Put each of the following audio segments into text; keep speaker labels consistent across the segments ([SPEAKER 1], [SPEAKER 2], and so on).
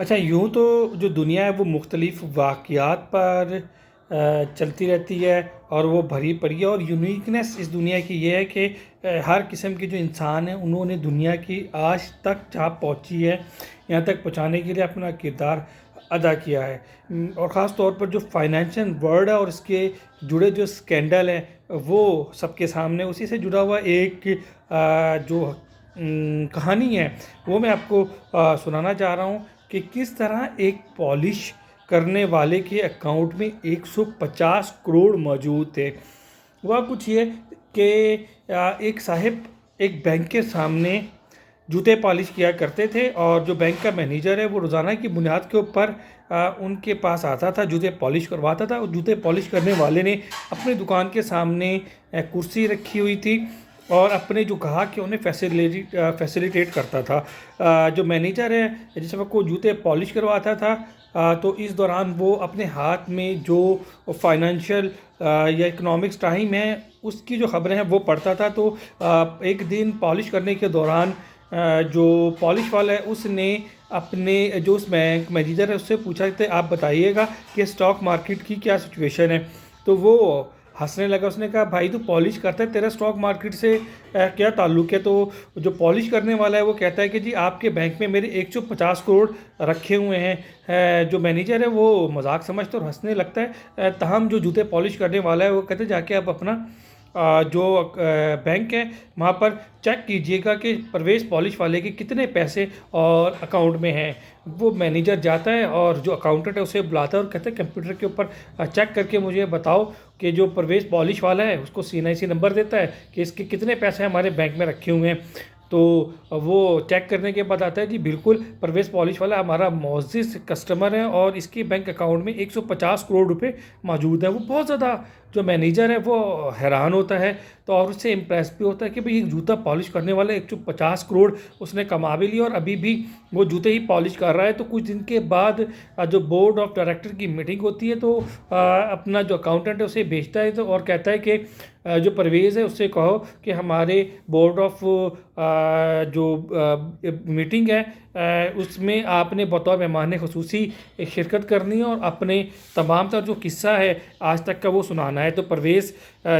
[SPEAKER 1] अच्छा, यूँ तो जो दुनिया है वो मुख्तलिफ़ वाक़यात पर चलती रहती है और वो भरी पड़ी है। और यूनिकनेस इस दुनिया की ये है कि हर किस्म के जो इंसान हैं उन्होंने दुनिया की आज तक जहाँ पहुँची है, यहाँ तक पहुँचाने के लिए अपना किरदार अदा किया है। और ख़ास तौर पर जो फाइनेंशियल वर्ल्ड है और इसके जुड़े जो स्कैंडल हैं वो सबके सामने, उसी से जुड़ा हुआ एक जो कहानी है वो मैं आपको सुनाना चाह रहा हूँ कि किस तरह एक पॉलिश करने वाले के अकाउंट में 150 करोड़ मौजूद थे। हुआ कुछ ये कि एक साहब एक बैंक के सामने जूते पॉलिश किया करते थे और जो बैंक का मैनेजर है वो रोज़ाना की बुनियाद के ऊपर उनके पास आता था, जूते पॉलिश करवाता था। और जूते पॉलिश करने वाले ने अपनी दुकान के सामने कुर्सी रखी हुई थी और अपने जो ग्राहक के उन्हें फैसिलिटेट करता था। जो मैनेजर है जिस वक्त वो जूते पॉलिश करवाता था, तो इस दौरान वो अपने हाथ में जो फाइनेंशियल या इकोनॉमिक्स टाइम है उसकी जो ख़बरें हैं वो पढ़ता था। तो एक दिन पॉलिश करने के दौरान जो पॉलिश वाला है उसने अपने जो उस बैंक मैनेजर है उससे पूछा कि आप बताइएगा कि स्टॉक मार्केट की क्या सिचुएशन है। तो वो हंसने लगा। उसने कहा, भाई तू पॉलिश करता है, तेरा स्टॉक मार्केट से क्या ताल्लुक़ है। तो जो पॉलिश करने वाला है वो कहता है कि जी आपके बैंक में मेरे 150 करोड़ रखे हुए हैं। जो मैनेजर है वो मजाक समझता और हंसने लगता है। ताहम जो जूते पॉलिश करने वाला है वो कहते जाके आप अपना जो बैंक है वहाँ पर चेक कीजिएगा कि परवेज़ पॉलिश वाले के कितने पैसे और अकाउंट में हैं। वो मैनेजर जाता है और जो अकाउंटेंट है उसे बुलाता है और कहता है कंप्यूटर के ऊपर चेक करके मुझे बताओ कि जो परवेज़ पॉलिश वाला है उसको CNIC नंबर देता है कि इसके कितने पैसे हमारे बैंक में रखे हुए हैं। तो वो चेक करने के बाद आता है जी बिल्कुल परवेज़ पॉलिश वाला हमारा मोअज़्ज़िज़ कस्टमर है और इसके बैंक अकाउंट में 150 करोड़ रुपए मौजूद हैं। वो बहुत ज़्यादा जो मैनेजर है वो हैरान होता है, तो और उससे इम्प्रेस भी होता है कि भाई एक जूता पॉलिश करने वाला 150 करोड़ उसने कमा भी लिया और अभी भी वो जूते ही पॉलिश कर रहा है। तो कुछ दिन के बाद जो बोर्ड ऑफ डायरेक्टर की मीटिंग होती है तो अपना जो अकाउंटेंट है उसे भेजता है तो और कहता है कि जो परवेज़ है उससे कहो कि हमारे बोर्ड ऑफ जो मीटिंग है उसमें आपने बतौर मेहमान ख़ुसूसी शिरकत करनी है और अपने तमाम तर जो किस्सा है आज तक का वो सुनाना है। तो परवेज़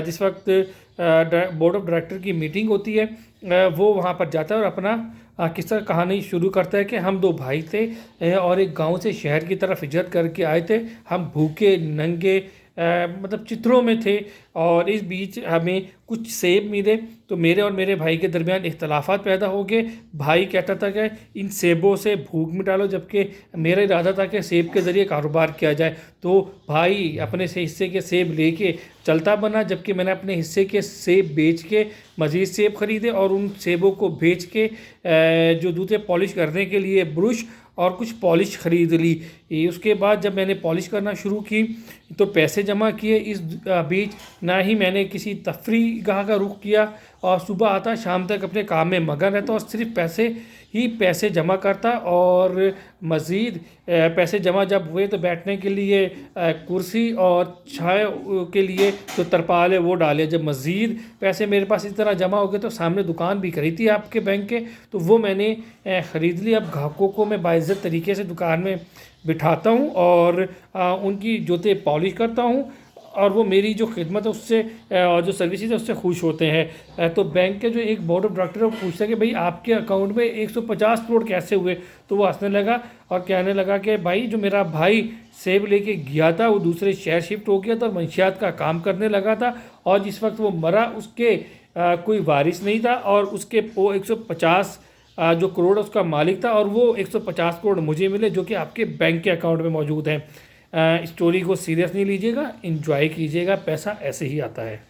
[SPEAKER 1] जिस वक्त बोर्ड ऑफ डायरेक्टर की मीटिंग होती है वो वहाँ पर जाता है और अपना किस्सा कहानी शुरू करता है कि हम दो भाई थे और एक गांव से शहर की तरफ हिजरत करके आए थे। हम भूखे नंगे मतलब चित्रों में थे और इस बीच हमें कुछ सेब मिले। तो मेरे और मेरे भाई के दरमियान इख्तलाफात पैदा हो गए। भाई कहता था कि इन सेबों से भूख मिटा लो, जबकि मेरा इरादा था कि सेब के ज़रिए कारोबार किया जाए। तो भाई अपने से हिस्से के सेब लेके चलता बना, जबकि मैंने अपने हिस्से के सेब बेच के मज़ीद सेब ख़रीदे और उन सेबों को बेच के जो जूते पॉलिश करने के लिए ब्रश और कुछ पॉलिश ख़रीद ली। उसके बाद जब मैंने पॉलिश करना शुरू की तो पैसे जमा किए। इस बीच ना ही मैंने किसी तफरीगाह का रुख किया और सुबह आता शाम तक अपने काम में मगन रहता और सिर्फ पैसे जमा करता। और मज़ीद पैसे जमा जब हुए तो बैठने के लिए कुर्सी और चाय के लिए जो तरपाल है वो डाले। जब मज़ीद पैसे मेरे पास इस तरह जमा हो गए तो सामने दुकान भी खरीदी थी आपके बैंक के, तो वो मैंने ख़रीद ली। अब ग्राहकों को मैं बाइज़्ज़त तरीके से दुकान में बिठाता हूँ और उनकी जूते पॉलिश करता हूँ और वो मेरी जो खिदमत है उससे और जो सर्विसेज है उससे खुश होते हैं। तो बैंक के जो एक बोर्ड ऑफ डायरेक्टर है वो पूछता है कि भाई आपके अकाउंट में 150 करोड़ कैसे हुए। तो वो हंसने लगा और कहने लगा कि भाई जो मेरा भाई सेब लेके गया था वो दूसरे शहर शिफ्ट हो गया था और मंशियात का काम करने लगा था और जिस वक्त वो मरा उसके कोई वारिस नहीं था और उसके वो 150 जो करोड़ उसका मालिक था और वो 150 करोड़ मुझे मिले जो कि आपके बैंक के अकाउंट में मौजूद हैं। स्टोरी को सीरियस नहीं लीजिएगा, एंजॉय कीजिएगा, पैसा ऐसे ही आता है।